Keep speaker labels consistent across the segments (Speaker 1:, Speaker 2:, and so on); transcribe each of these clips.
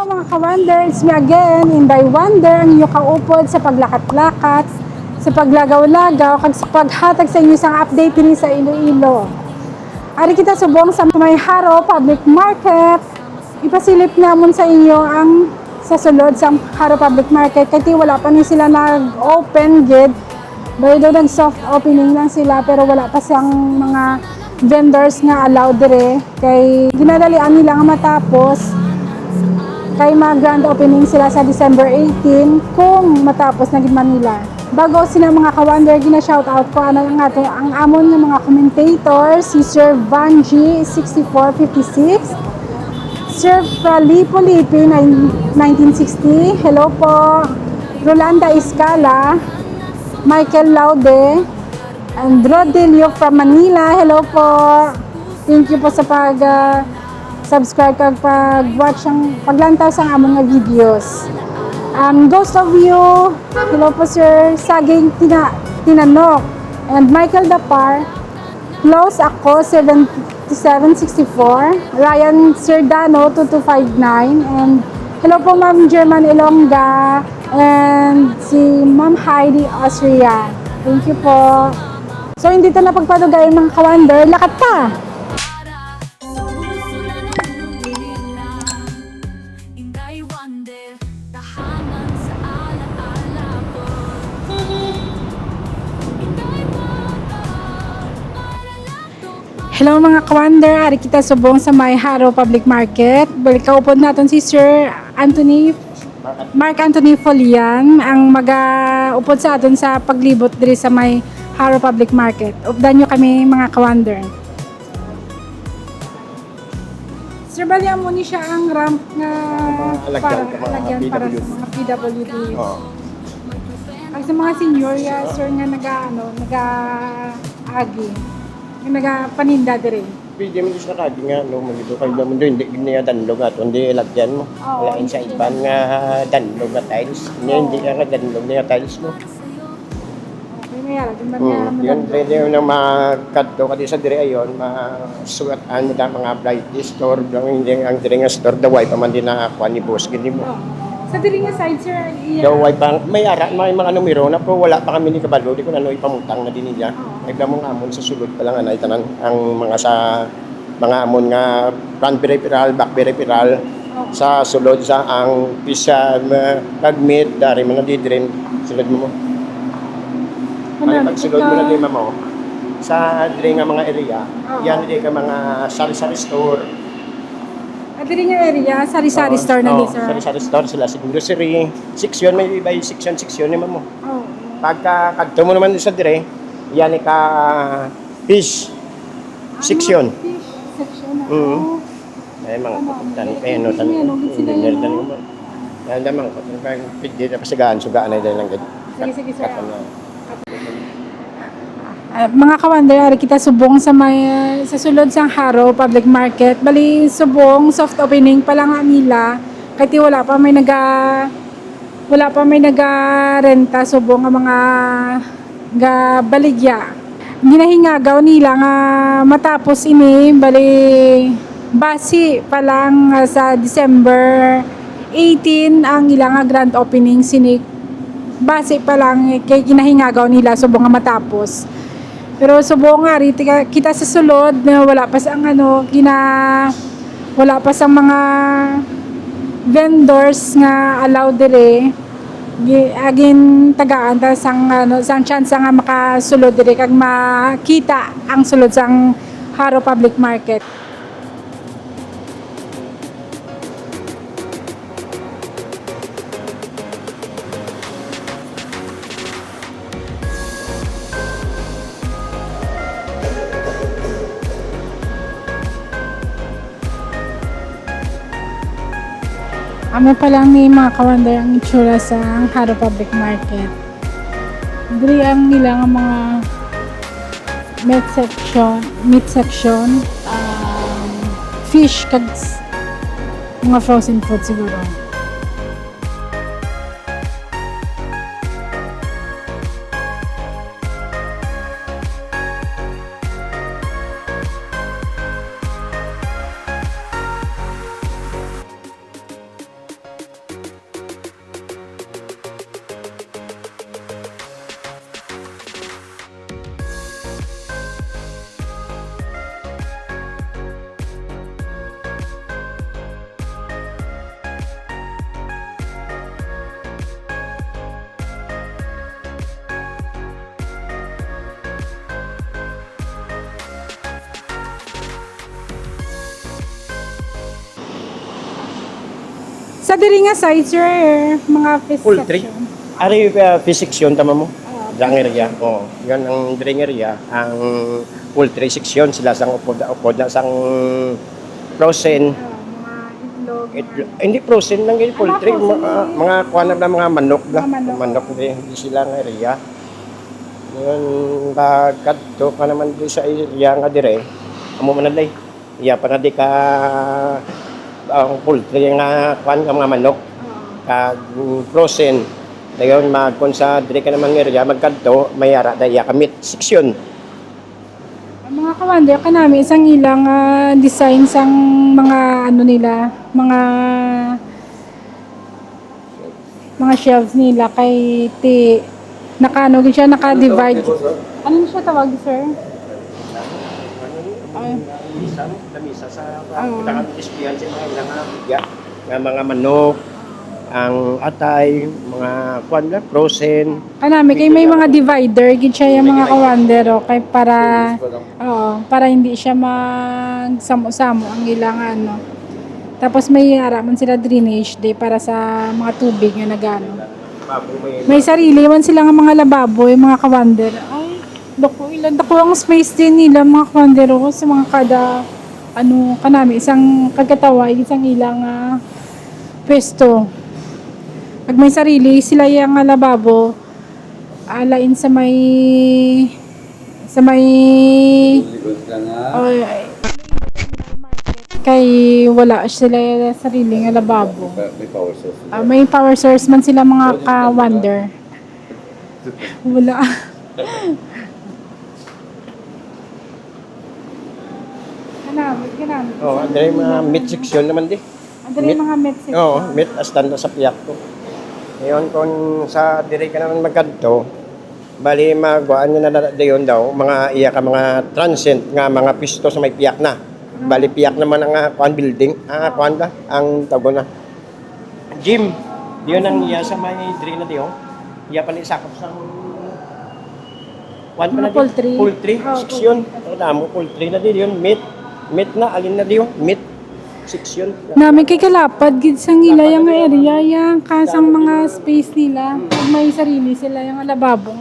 Speaker 1: mga ka-wonder, it's me again, Inday Wonder, ang inyong kaupod sa paglakat-lakat, sa paglagaw-lagaw, kag sa paghatag sa inyo isang update din sa Iloilo. Ari kita subong sa may Haro Public Market, ipasilip namon sa inyo ang sa sulod sa Haro Public Market, kasi wala pa ni sila nag-open gate, pero nag-soft opening lang sila, pero wala pa siyang mga vendors nga allowed dire, kay ginadalian nila nga matapos, kay mag-grand opening sila sa December 18 kung matapos na gid Manila. Bago sila mga ka-wonder, gina-shoutout ko ang amon ng mga commentators, si Sir Vanji 6456, Sir Felipo Lipi 1960, hello po, Rolanda Iscala, Michael Laude, and Rodelio from Manila, hello po. Thank you po sa subscribe kag pag-watch ang paglantaw sa among nga videos. Ghost of You, hello po Sir Saging Tinanok, and Michael Dapar, Close ako 7764, Ryan Serdano 2259, and hello po Ma'am German Ilongga, and si Ma'am Heidi Austria. Thank you po. So hindi to na pagpadugayin mga ka-wonder, lakat pa! Hello mga ka-wonder, ari kita subong sa may Haro Public Market. Balik kaupod natin si Sir Mark Anthony Folian, ang mag-upod sa aton sa paglibot diri sa may Haro Public Market. Updan nyo kami mga ka-wonder. Sir, balihan mo ni siya ang ramp na para lagyan para sa mga PWD. Ang sa mga senior, sir, nga nag-agi. Yung nagapaninda dire.
Speaker 2: Pwede mo sa kadi nga, no, magito kayo naman doon, hindi niya danlog at hindi lagyan mo. Wala sa iban nga danlog na tiles. Hindi ka danlog na tiles mo.
Speaker 1: Okay, mayara.
Speaker 2: Yun, pwede mo na makadto ka sa dire ayon, masugatan mo na mga bright store, hindi ang dire nga store, daway pa man din nakakuha ni boss, gini mo.
Speaker 1: Sa diri nga side, sir,
Speaker 2: daway pa, may mga numero na po, wala pa kami ni kabalo, di ko na ipamutang na din niya. Nagdamong amon sa sulod pa lang, tanan ang mga sa mga amon nga front peripheral, back peripheral, sa sulod sa ang pisa, pag-mid, dari mga didrin, sulod mo. Pag sulod mo na din mo, sa dire nga mga area, yan din ka mga sari-sari store.
Speaker 1: At diri nga area, sari-sari store na din, sir.
Speaker 2: Sari-sari store sila, sa grocery, section, may iba yung section naman mo. Pagka kadto mo naman sa dire, yan ka fish section.
Speaker 1: Fish section na.
Speaker 2: Ay mga tan peno tan. Yan naman ko tan pwede na pasigaan sugaan na lang gid.
Speaker 1: Sige sir. Mga ka-wonder, ari kita subong sa may sa sulod sang Haro Public Market. Bali subong soft opening pa lang nila. Kaya wala pa may naga-renta subong ang mga baligya. Ginahingagaw nila nga matapos ini bali basi pa lang sa December 18 ang ilang grand opening sinik. Basi pa lang kay ginahingagaw nila subong nga matapos. Pero subong nga ri kita sa sulod na wala pa sang wala pa sang mga vendors nga allowed dire. Agin tagaan ta sang chance nga makasulod dire kag makita ang sulod sang Haro Public Market. Amo pa lang ni mga ka-wonder ang itsura sa Haro Public Market. Diri ang nila nga mga meat section, fish kag mga frozen food siguro. Sa diri nga side, sir, mga fish
Speaker 2: Poultry.
Speaker 1: section.
Speaker 2: Ari physics yun, tama mo?
Speaker 1: Ah,
Speaker 2: Yang area. Oo. Yan ang dring area. Ang poultry section. Sila sang upod na sang frozen.
Speaker 1: mga itlog.
Speaker 2: Hindi frozen lang yung poultry.
Speaker 1: frozen
Speaker 2: Mga kuha na mga manok na.
Speaker 1: Mga manok.
Speaker 2: Hindi sila ang area. Ngayon, kadto ka naman doon sa area nga dire. Amo man na iya pa na di ka ang poultry nga kuha nga mga manok. Kag frozen. Dayon magkon sa dire ka namang area magkadto mayara daya kamit section.
Speaker 1: Ang mga kawander kanami isang ilang design sang mga ano nila, mga shelves nila kay ti nakano siya naka-divide. Ano siya tawag, sir? Ay.
Speaker 2: Lamisa sa pagkakang dispihan sa mga ilang bigya nga mga manok, ang atay, mga kuan na frozen.
Speaker 1: Kanami kay may mga divider gid siya yung mga kawander kay para hindi siya magsamo-samo ang ilang ano. Tapos may araman sila drainage day para sa mga tubig nga nagano. May sarili man sila nga mga lababo, yung mga kawander. Ay, dako ang space din nila mga kawander sa mga kada kanami isang kagkataway isang ilang pwesto. Pag may sarili sila yung lababo alain sa may kay wala sila sariling lababo.
Speaker 3: May power source.
Speaker 1: May power source man sila mga ka-wonder. Wala. Kanami.
Speaker 2: Oh, andre mga meat section naman di.
Speaker 1: Andre mga met section.
Speaker 2: Oo, meat as tanda sa piyak ko. Ngayon kung sa dire ka naman magkadto, bali magwaan nyo na dayon daw mga iya ka mga transient nga mga pisto sa may piyak na. Bali piyak naman ang kuan building, kuan ba ang tawag na gym. Diyon ang iya sa may dire na diyo. Iya pa ni sakop sa kuan pa na
Speaker 1: Poultry.
Speaker 2: Poultry section. Tama poultry na diyon meat na alin na diyo meat section.
Speaker 1: Nami kay kalapad gid sang ila yung area yang kasang mga space nila. Pag may sarili sila yung lababo.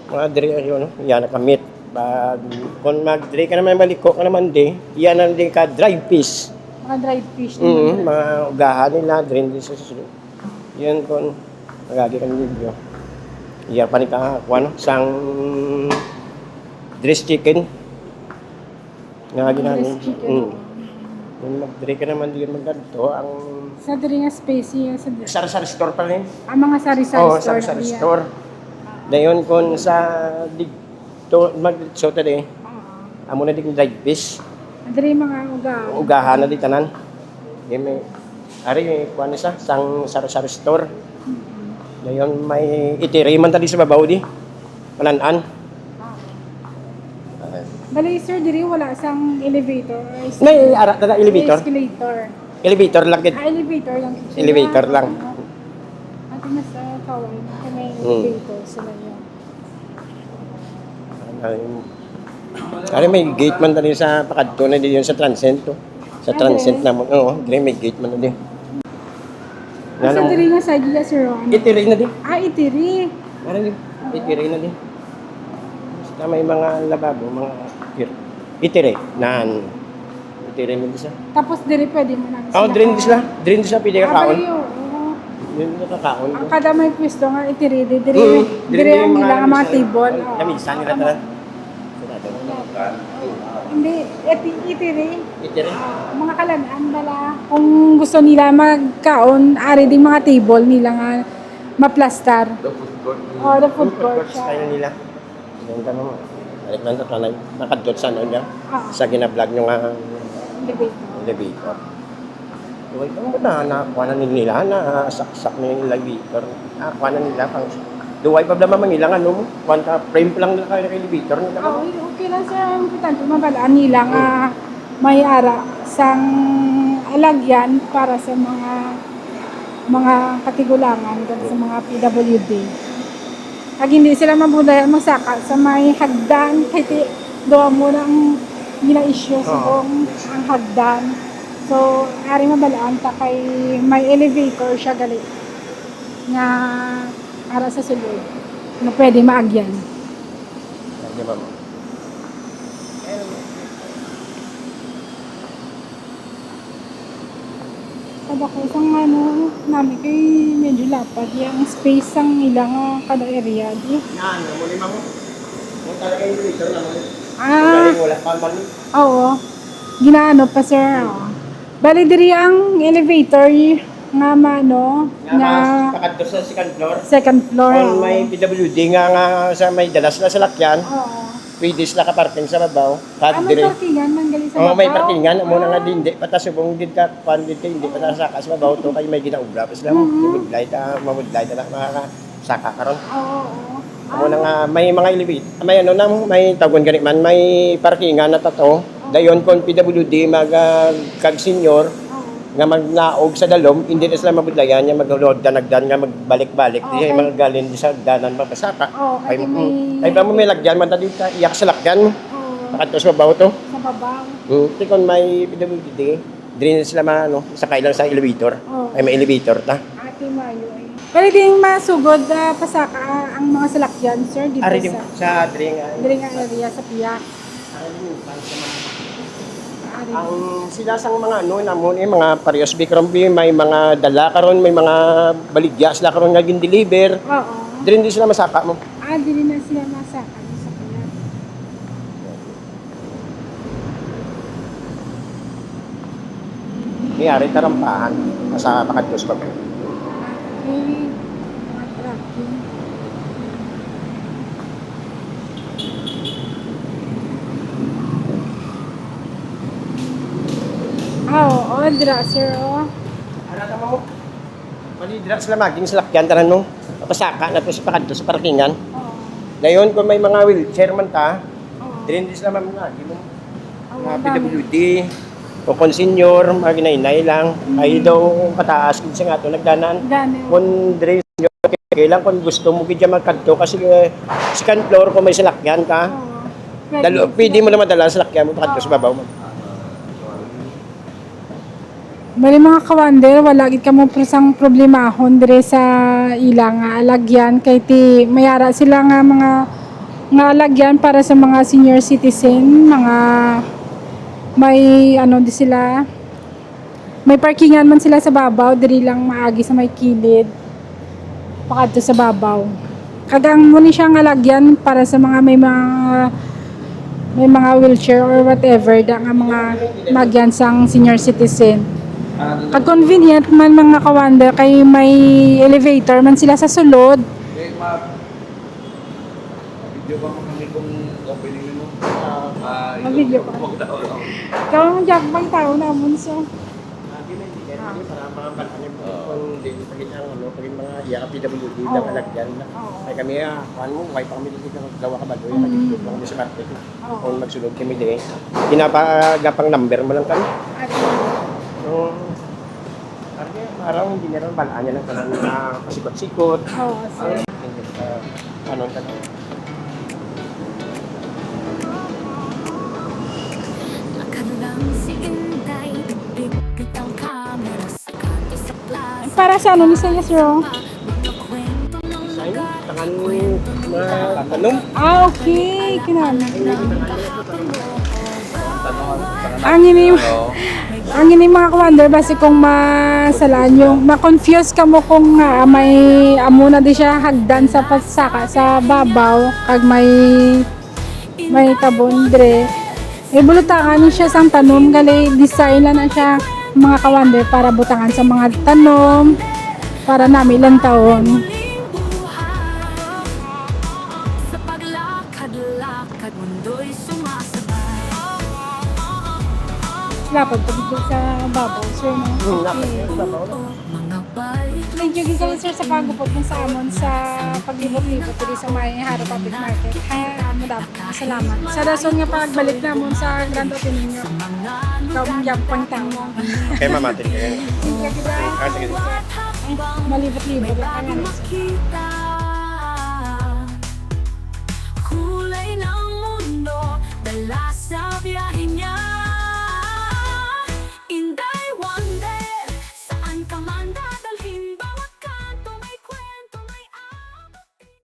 Speaker 2: Mga dire yun, yan na kamit. Pag kung mag-dry ka naman, maliko ka naman di, yan na din ka dried fish.
Speaker 1: Mga dried fish.
Speaker 2: Mga ugahan nila, drain din sa susunod. Yan kung magagi ka ng video. Yan pa ni ka, ano, sang dressed chicken. Nagagi namin.
Speaker 1: Dressed chicken.
Speaker 2: Kung mag-dry ka naman di magganto, ang
Speaker 1: Sa diri nga space yung sa
Speaker 2: sari-sari store pa rin.
Speaker 1: ang mga sari-sari
Speaker 2: Oo,
Speaker 1: store.
Speaker 2: sari-sari store. Dayon kung sa dito mag-so tadi, amo na din dried fish.
Speaker 1: Diri mga
Speaker 2: Ugahan na di tanan. May ari kuan sa sang sari-sari store. Dayon may itiri man tadi sa babaw di. Palanan.
Speaker 1: Bali sir, diri wala sang elevator.
Speaker 2: May ara na elevator.
Speaker 1: Escalator.
Speaker 2: Elevator lang gid.
Speaker 1: Elevator lang.
Speaker 2: Elevator lang.
Speaker 1: At mas kaway na may elevator sila yun.
Speaker 2: Ari may gate man tadi sa pakadto na di yun sa Transcend to. Sa Transcend na mo. Oo, dire may gate man tadi.
Speaker 1: Sa diri nga side ya sir Ron.
Speaker 2: Itiri na di.
Speaker 1: Itiri.
Speaker 2: Parang itiri na din. Basta may mga lababo, mga itiri. Itiri mo din siya.
Speaker 1: Tapos diri pwede mo na.
Speaker 2: Oo, drain din sila. Drain din sila, pwede ka kaon. Drain din ka kaon.
Speaker 1: Ang kada may pwesto nga itiri. Diri ang nila mga table.
Speaker 2: Lamisan nila tanan.
Speaker 1: Hindi, itiri.
Speaker 2: Itiri.
Speaker 1: Mga kalanaan bala. Kung gusto nila magkaon, ari din mga table nila nga maplastar.
Speaker 3: The food court.
Speaker 1: The food court siya.
Speaker 2: Kaya nila. Yung tanong mo. Balik lang ito, nakadot sa ano niya. Sa ginablog nyo nga elevator. Huwag kang nakuha na nila, saksak na yung elevator. Nakuha na nila, duway pa naman mangilang ano mo. Kwanta frame lang nila kayo ng elevator.
Speaker 1: Okay lang sa importante. Mabalaan nila nga may ara sang alagyan para sa mga katigulangan sa mga PWD. Pag hindi sila mabudaya magsaka sa may hagdan, kahit doon mo na ang gina-issue sa kung ang hagdan. So, ari mabalaan ta kay may elevator siya gali nga ara sa sulod na pwede maagyan.
Speaker 2: Di ba mo?
Speaker 1: Kada ko isang ano, namin kay medyo lapad yung space ang ilang kada area di.
Speaker 2: Yan, muli mo. Kung talaga yung dito naman.
Speaker 1: Ah,
Speaker 2: Wala pa man.
Speaker 1: oo. Ginaano pa sir. Oo. Bali diri ang elevator nga mano
Speaker 2: Nga
Speaker 1: nga
Speaker 2: pakadto sa second floor.
Speaker 1: second floor.
Speaker 2: Kung
Speaker 1: Oo.
Speaker 2: may PWD nga sa may dalas na salakyan,
Speaker 1: Oo.
Speaker 2: pwede sila ka-parking sa babaw. Kahit
Speaker 1: Ano
Speaker 2: dire.
Speaker 1: parkingan man gali sa
Speaker 2: Oo, may
Speaker 1: babaw?
Speaker 2: parkingan. Muna nga
Speaker 1: Ah.
Speaker 2: din, di. Patasubong din ka, pandit ka, hindi patasaka sa babaw to, kayo may ginaubra. Tapos lang, mamudlay na, makakasaka ka ron.
Speaker 1: Oo. Oo.
Speaker 2: Muna nga, may mga elevate. May ano na, may tagon ganit man, may parkingan na tato. Dayon kung PWD, kag senior, nga magnaog sa dalom, hindi na sila mabudlayan, nga maglulod na nagdan, nga magbalik-balik. Di
Speaker 1: Okay.
Speaker 2: magagalin di sa danan mapasaka.
Speaker 1: Oo, kasi may-
Speaker 2: Ay ba mo may lagyan, man tadi ka, iyak sa lakyan mo.
Speaker 1: Oo.
Speaker 2: Pakat sa babaw to.
Speaker 1: Sa babaw.
Speaker 2: Di kung may PWD, di na sila sakay lang sa elevator.
Speaker 1: Oo.
Speaker 2: Ay may elevator ta.
Speaker 1: Ate Mayo ay. Pwede ding masugod pasaka ang mga salakyan, sir, dito
Speaker 2: Ari di
Speaker 1: sa
Speaker 2: sa dring ay.
Speaker 1: diri nga area sa Piak. Ari.
Speaker 2: Ang sila sang mga namon mga parehas bikrombi, may mga dala karon, may mga baligya sila karon nga gin-deliver.
Speaker 1: Oo.
Speaker 2: Di sila masaka mo.
Speaker 1: Dili na sila masaka sa Piak.
Speaker 2: Niyari tarampahan sa pakadtos ba.
Speaker 1: Okay. Mga tracking. Oo, dira, sir, oh.
Speaker 2: Ano tama mo? Malidra sila maging sa lakyan tanan no. Pasaka na to sa pakadtos sa parkingan.
Speaker 1: Oo.
Speaker 2: Dayon kung may mga wheelchair man ta,
Speaker 1: Oo.
Speaker 2: di sila mamagi mo.
Speaker 1: Oo,
Speaker 2: Mga
Speaker 1: ang dami.
Speaker 2: PWD, o kung senior, mga ginainay lang. Ay daw pataas kasi nga to nagdanan.
Speaker 1: Gani.
Speaker 2: Kung dire senior, kailan kung gusto mo gidya magkadto kasi second floor kung may salakyan ka.
Speaker 1: Oo.
Speaker 2: Pwede mo na madala sa salakyan mo pakadto sa babaw mo.
Speaker 1: Bali mga kawander, wala gid kamo presang problemahon dire sa ilang alagyan kay ti mayara sila nga mga alagyan para sa mga senior citizen, mga may ano di sila may parkingan man sila sa babaw, diri lang maagi sa may kilid pakadto sa babaw. Kagang mo ni siyang alagyan para sa mga may mga wheelchair or whatever da nga mga magyan sang senior citizen. Kag convenient man mga kawander kay may elevator man sila sa sulod.
Speaker 3: Video ba mo kami kung opening mo?
Speaker 1: Video pa. Ikaw ang jack bang tao namon so.
Speaker 2: Para mga balanin mo kung di pagin ang pagin mga iya PWD
Speaker 1: Oo.
Speaker 2: lang alagyan na.
Speaker 1: Oo.
Speaker 2: Ay kami kuan mo, kay pa kami dito gawa ka ba doy, magiging kami sa market.
Speaker 1: Oo.
Speaker 2: Kung magsulod kami di. Pinapagapang number mo lang kami. So, kasi parang hindi na rin balaan niya lang parang pasikot-sikot.
Speaker 1: Oo, sir.
Speaker 2: Ano ka na?
Speaker 1: Para sa ano ni sir, sir?
Speaker 2: Sign? Tangan tanong?
Speaker 1: Okay, kinala. Ang ini mga kawander basi kung masalaan yung ma-confuse ka mo kung may amo na di siya hagdan sa pasaka sa babaw kag may tabon dre. Bulutangan ni siya sang tanom gali design na siya mga kawander para butangan sa mga tanom para nami ilang taon.
Speaker 4: Sa paglakad-lakad mundo'y sumasabay.
Speaker 1: Lapad pa dito sa babaw, sir, no?
Speaker 4: Mga balik
Speaker 1: Medyo gigawin, sir, sa pagupot ng sa amon sa paglibot-libot dito sa may Haro Public Market. Salamat. Sa rason nga pagbalik namon sa Grand Opening nyo. Ikaw mong yapang tango.
Speaker 2: Kaya mamatin ka yan.
Speaker 1: Sige, kita.
Speaker 2: Sige.
Speaker 1: Malibot-libot lang kami.
Speaker 4: makita. Kulay ng mundo, dala sa biyahe niya.